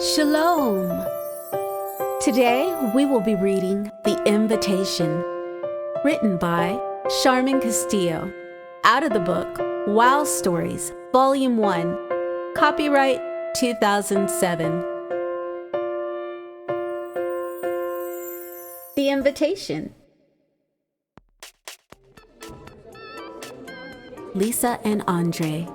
Shalom! Today we will be reading The Invitation, written by Sharman Castillo, out of the book Wow Stories, Volume 1, copyright 2007. The Invitation. Lisa and Andre.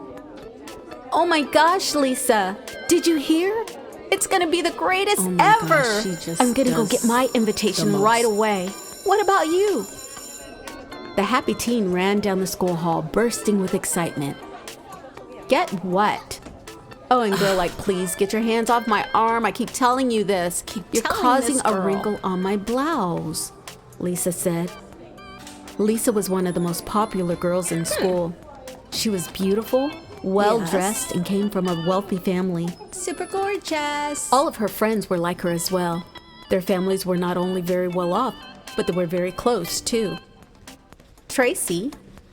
Oh my gosh, Lisa! Did you hear? It's gonna be the greatest ever! Gosh, I'm gonna go get my invitation right away. What about you? The happy teen ran down the school hall, bursting with excitement. Get what? Oh, and girl, please get your hands off my arm. I keep telling you this. You're causing a wrinkle on my blouse, Lisa said. Lisa was one of the most popular girls in school. She was beautiful, well-dressed, and came from a wealthy family. Super gorgeous. All of her friends were like her as well. Their families were not only very well off, but they were very close, too. Tracy,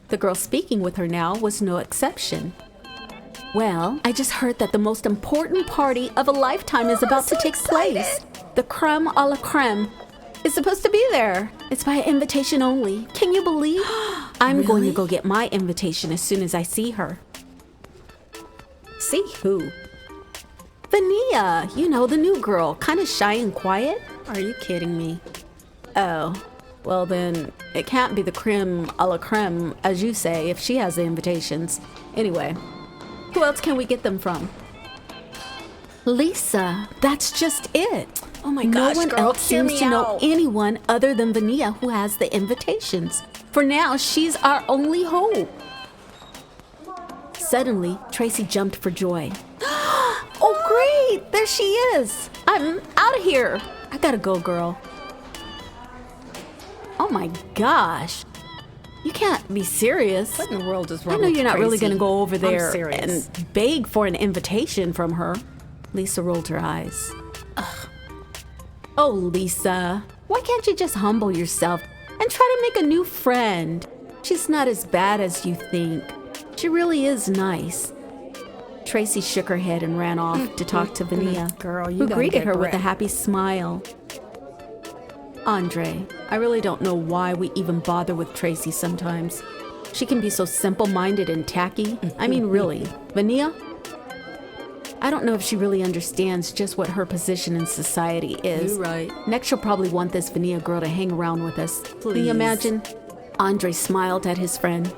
the girl speaking with her now, was no exception. Well, I just heard that the most important party of a lifetime is about to take place. The creme a la creme is supposed to be there. It's by invitation only. Can you believe? I'm going to go get my invitation as soon as I see her. See who? Vania, you know, the new girl, kind of shy and quiet. Are you kidding me? Oh, well then, it can't be the creme a la creme, as you say, if she has the invitations. Anyway, who else can we get them from? Lisa, that's just it. Oh my gosh, no one girl, else hear seems me to know out. anyone other than Vania who has the invitations. For now, she's our only hope. Suddenly, Tracy jumped for joy. Oh, great! There she is! I'm out of here! I gotta go, girl. Oh my gosh. You can't be serious. What in the world is wrong I know with you're not really Tracy? gonna go over there I'm serious. and beg for an invitation from her. Lisa rolled her eyes. Ugh. Oh, Lisa, why can't you just humble yourself and try to make a new friend? She's not as bad as you think. She really is nice. Tracy shook her head and ran off to talk to Vania, Girl, you who gotta greeted get her with a grip. happy smile. Andre, I really don't know why we even bother with Tracy sometimes. She can be so simple-minded and tacky. I mean, really. Vania? I don't know if she really understands just what her position in society is. You're right. Next, she'll probably want this Vania girl to hang around with us. Can Please. you imagine? Andre smiled at his friend.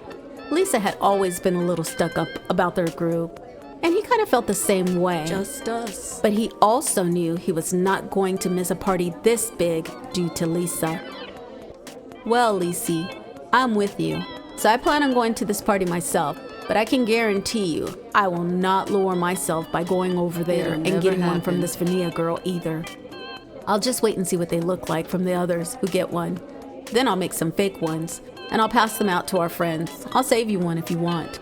Lisa had always been a little stuck up about their group, and he kind of felt the same way. Just us. But he also knew he was not going to miss a party this big due to Lisa. Well, Lisi, I'm with you. So I plan on going to this party myself, but I can guarantee you I will not lower myself by going over there and never getting one from happen. this Vania girl either. I'll just wait and see what they look like from the others who get one. Then I'll make some fake ones, and I'll pass them out to our friends. I'll save you one if you want.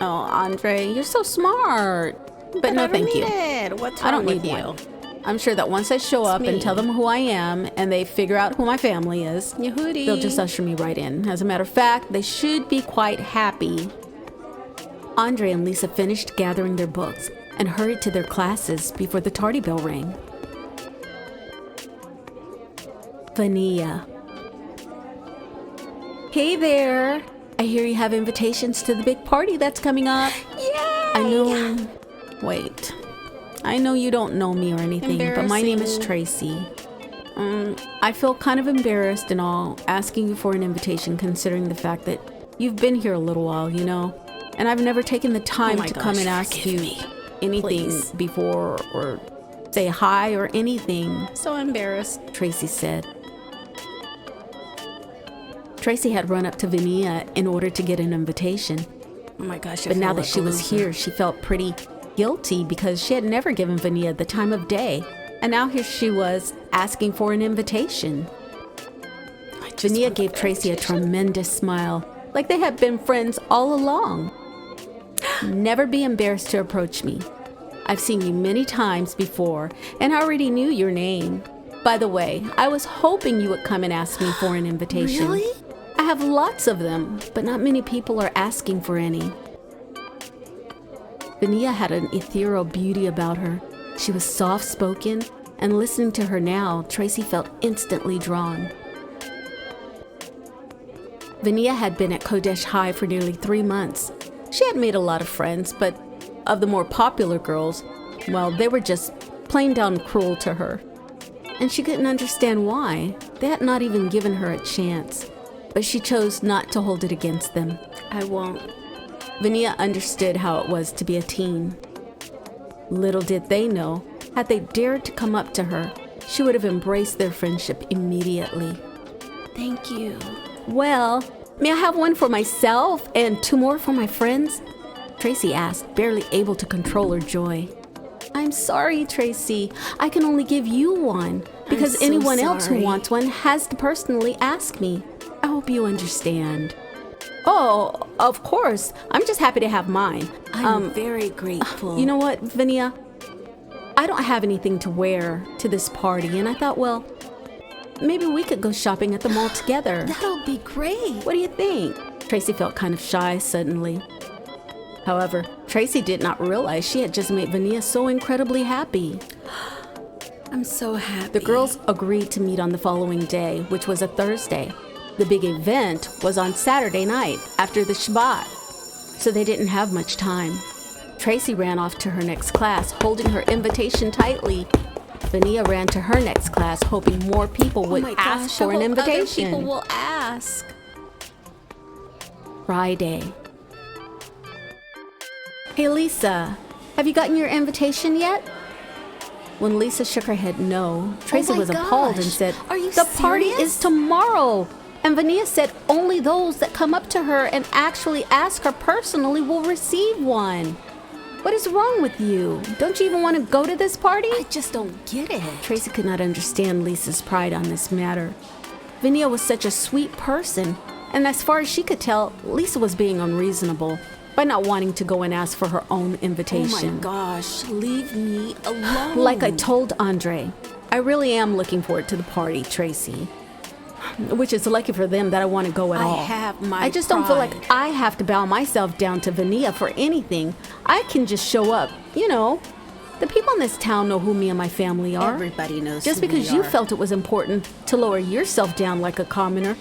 Oh, Andre, you're so smart. But no, I don't thank you. need it. What's I wrong don't need with one. you? I'm sure that once I show up and me. tell them who I am and they figure out who my family is, Yehudi. they'll just usher me right in. As a matter of fact, they should be quite happy. Andre and Lisa finished gathering their books and hurried to their classes before the tardy bell rang. Vania. Hey there. I hear you have invitations to the big party that's coming up. Yay! I know. Wait. I know you don't know me or anything, but my name is Tracy. I feel kind of embarrassed and all asking you for an invitation considering the fact that you've been here a little while, you know? And I've never taken the time my to come gosh, and ask forgive you me. anything Please. before or say hi or anything, So embarrassed. Tracy said. Tracy had run up to Vania in order to get an invitation. Oh my gosh. I But now feel that like she a was loser. here, she felt pretty guilty because she had never given Vania the time of day. And now here she was asking for an invitation. I just Vania want gave the Tracy a invitation. tremendous smile, like they had been friends all along. Never be embarrassed to approach me. I've seen you many times before, and I already knew your name. By the way, I was hoping you would come and ask me for an invitation. Really? I have lots of them, but not many people are asking for any. Vania had an ethereal beauty about her. She was soft-spoken, and listening to her now, Tracy felt instantly drawn. Vania had been at Kodesh High for nearly 3 months. She had made a lot of friends, but of the more popular girls, well, they were just plain down cruel to her. And she couldn't understand why. They had not even given her a chance. But she chose not to hold it against them. I won't. Vania understood how it was to be a teen. Little did they know, had they dared to come up to her, she would have embraced their friendship immediately. Thank you. Well, may I have one for myself and 2 more for my friends? Tracy asked, barely able to control her joy. I'm sorry, Tracy. I can only give you one because I'm so anyone else who sorry. wants one has to personally ask me. I hope you understand. Oh, of course. I'm just happy to have mine. I'm very grateful. You know what, Vania? I don't have anything to wear to this party, and I thought, well, maybe we could go shopping at the mall together. That'll be great. What do you think? Tracy felt kind of shy suddenly. However, Tracy did not realize she had just made Vania so incredibly happy. I'm so happy. The girls agreed to meet on the following day, which was a Thursday. The big event was on Saturday night after the Shabbat, so they didn't have much time. Tracy ran off to her next class, holding her invitation tightly. Vania ran to her next class, hoping more people would ask for an invitation. Other people will ask. Friday. Hey, Lisa, have you gotten your invitation yet? When Lisa shook her head no, Tracy my was appalled and gosh. said, Are you The party serious? is tomorrow. And Vania said only those that come up to her and actually ask her personally will receive one. What is wrong with you? Don't you even want to go to this party? I just don't get it. Tracy could not understand Lisa's pride on this matter. Vania was such a sweet person, and as far as she could tell, Lisa was being unreasonable by not wanting to go and ask for her own invitation. Oh my gosh, leave me alone. Like I told Andre, I really am looking forward to the party, Tracy. Which is lucky for them that I want to go at all. I have my I just don't feel pride. like I have to bow myself down to Vania for anything. I can just show up, you know. The people in this town know who me and my family are. Everybody knows Just who because we you are. felt it was important to lower yourself down like a commoner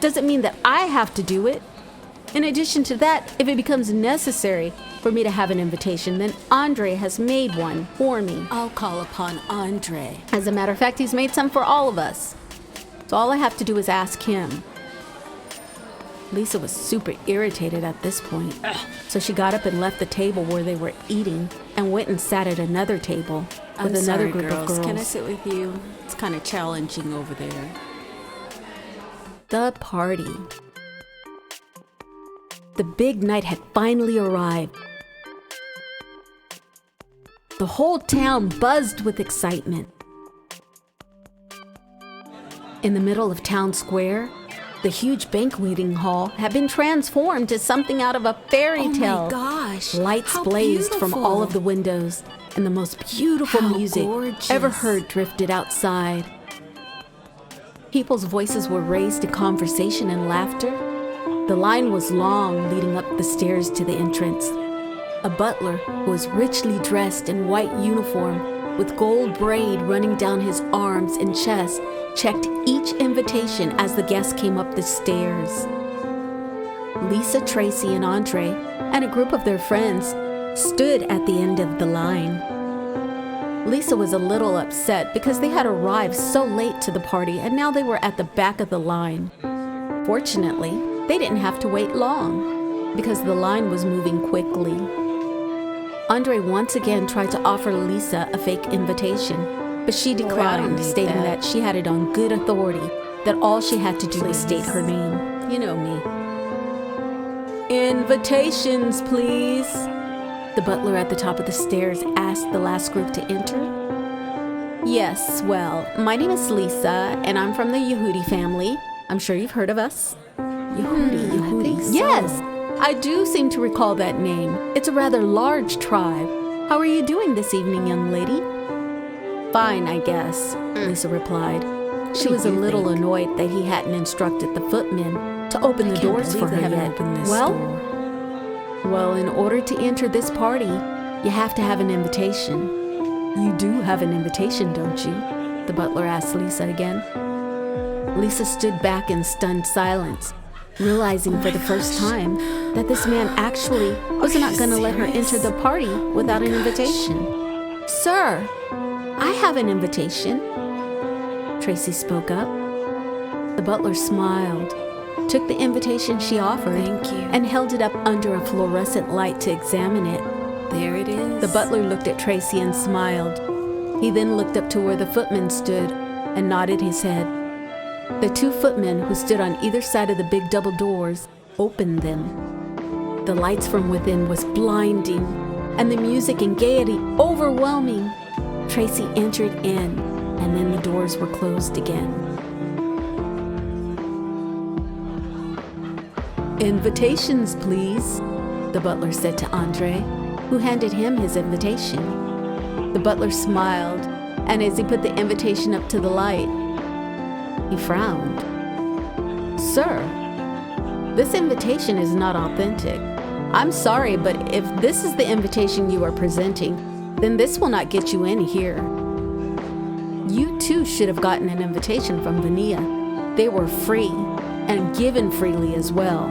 doesn't mean that I have to do it. In addition to that, if it becomes necessary for me to have an invitation, then Andre has made one for me. I'll call upon Andre. As a matter of fact, he's made some for all of us. So all I have to do is ask him. Lisa was super irritated at this point. So she got up and left the table where they were eating and went and sat at another table with another group of girls. Can I sit with you? It's kind of challenging over there. The party. The big night had finally arrived. The whole town buzzed with excitement. In the middle of town square, the huge banqueting hall had been transformed to something out of a fairy tale. Oh my gosh. Lights how blazed from beautiful. all of the windows, and the most beautiful How music gorgeous. ever heard drifted outside. People's voices were raised in conversation and laughter. The line was long leading up the stairs to the entrance. A butler who was richly dressed in white uniform with gold braid running down his arms and chest checked each invitation as the guests came up the stairs. Lisa, Tracy, and Andre, and a group of their friends, stood at the end of the line. Lisa was a little upset because they had arrived so late to the party and now they were at the back of the line. Fortunately, they didn't have to wait long because the line was moving quickly. Andre once again tried to offer Lisa a fake invitation, but she I don't declined, need stating that she had it on good authority that all she had to do was state her name. You know me. Invitations, please. The butler at the top of the stairs asked the last group to enter. Yes, well, my name is Lisa, and I'm from the Yehudi family. I'm sure you've heard of us. Yehudi. I think so. Yes, I do seem to recall that name. It's a rather large tribe. How are you doing this evening, young lady? Fine, I guess, Lisa replied. She do was a you little think? annoyed that he hadn't instructed the footmen to open the Can't doors believe for they her haven't yet. opened this Well, door. well, in order to enter this party, you have to have an invitation. You do have an invitation, don't you? The butler asked Lisa again. Lisa stood back in stunned silence, realizing for the first time that this man actually was not going to let her enter the party without an invitation. Sir, I have an invitation, Tracy spoke up. The butler smiled, took the invitation she offered, Thank you. and held it up under a fluorescent light to examine it. There it is. The butler looked at Tracy and smiled. He then looked up to where the footman stood and nodded his head. The two footmen who stood on either side of the big double doors opened them. The lights from within was blinding, and the music and gaiety overwhelming. Tracy entered in, and then the doors were closed again. Invitations, please, the butler said to Andre, who handed him his invitation. The butler smiled, and as he put the invitation up to the light, he frowned. Sir, this invitation is not authentic. I'm sorry, but if this is the invitation you are presenting, then this will not get you in here. You too should have gotten an invitation from Vania. They were free and given freely as well.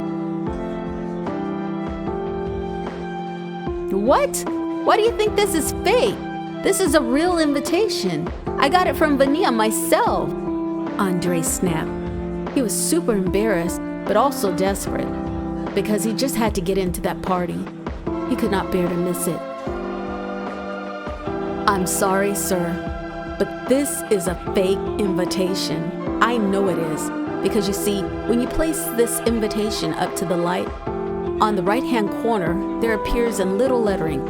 What? Why do you think this is fake? This is a real invitation. I got it from Vania myself, Andre snapped. He was super embarrassed, but also desperate, because he just had to get into that party. He could not bear to miss it. I'm sorry, sir, but this is a fake invitation. I know it is, because you see, when you place this invitation up to the light, on the right-hand corner, there appears in little lettering,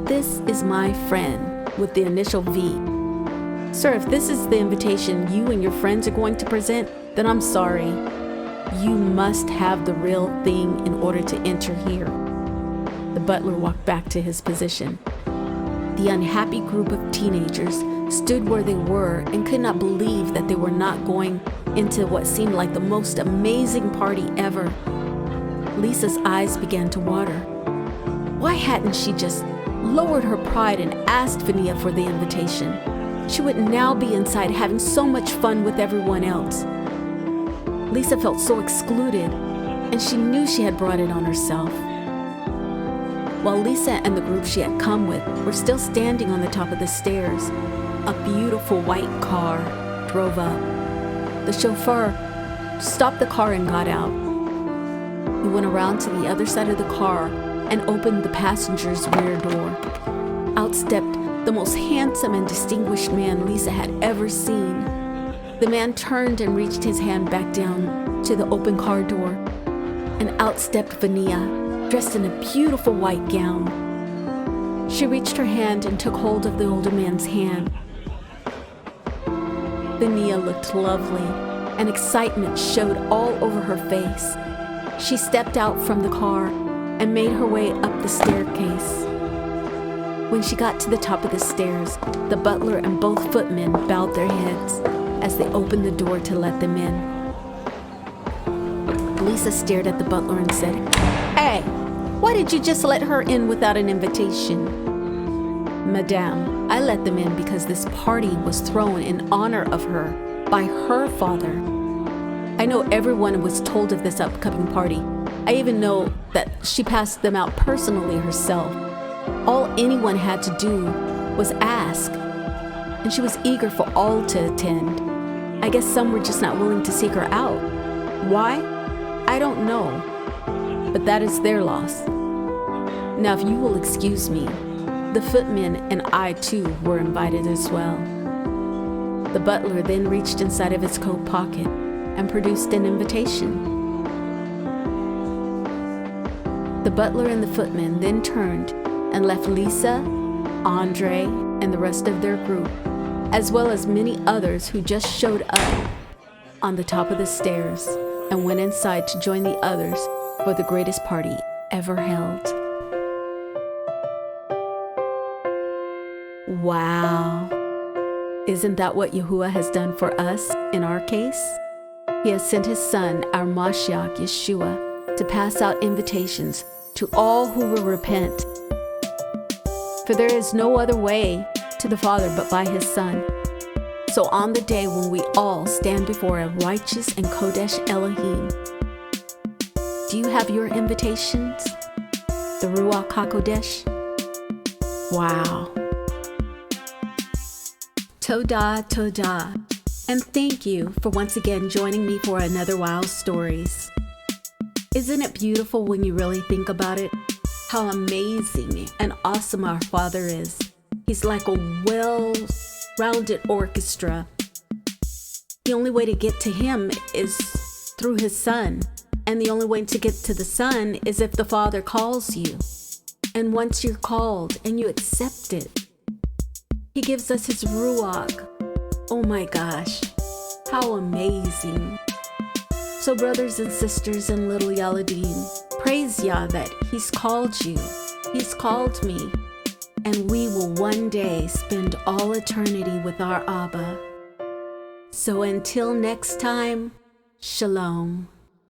"This is my friend," with the initial V. Sir, if this is the invitation you and your friends are going to present, then I'm sorry. You must have the real thing in order to enter here. The butler walked back to his position. The unhappy group of teenagers stood where they were and could not believe that they were not going into what seemed like the most amazing party ever. Lisa's eyes began to water. Why hadn't she just lowered her pride and asked Vania for the invitation? She would now be inside having so much fun with everyone else. Lisa felt so excluded, and she knew she had brought it on herself. While Lisa and the group she had come with were still standing on the top of the stairs, a beautiful white car drove up. The chauffeur stopped the car and got out. He went around to the other side of the car and opened the passenger's rear door. Out stepped the most handsome and distinguished man Lisa had ever seen. The man turned and reached his hand back down to the open car door, and out stepped Vania, dressed in a beautiful white gown. She reached her hand and took hold of the older man's hand. Vania looked lovely, and excitement showed all over her face. She stepped out from the car and made her way up the staircase. When she got to the top of the stairs, the butler and both footmen bowed their heads as they opened the door to let them in. Lisa stared at the butler and said, "Hey, why did you just let her in without an invitation?" "Madame, I let them in because this party was thrown in honor of her by her father. I know everyone was told of this upcoming party. I even know that she passed them out personally herself. All anyone had to do was ask, and she was eager for all to attend. I guess some were just not willing to seek her out. Why? I don't know, but that is their loss. Now, if you will excuse me, the footmen and I too were invited as well." The butler then reached inside of his coat pocket and produced an invitation. The butler and the footman then turned and left Lisa, Andre, and the rest of their group, as well as many others who just showed up, on the top of the stairs and went inside to join the others for the greatest party ever held. Wow. Isn't that what Yahuwah has done for us in our case? He has sent his son, our Mashiach, Yeshua, to pass out invitations to all who will repent. For there is no other way to the Father but by his Son. So on the day when we all stand before a righteous and Kodesh Elohim, do you have your invitations? The Ruach HaKodesh? Wow. Todah, Todah. And thank you for once again joining me for another Wow Stories. Isn't it beautiful when you really think about it? How amazing and awesome our Father is. He's like a well-rounded orchestra. The only way to get to him is through his Son. And the only way to get to the Son is if the Father calls you. And once you're called and you accept it, he gives us his Ruach. Oh my gosh, how amazing. So brothers and sisters and little Yaladim, praise Yah that he's called you, he's called me, and we will one day spend all eternity with our Abba. So until next time, Shalom.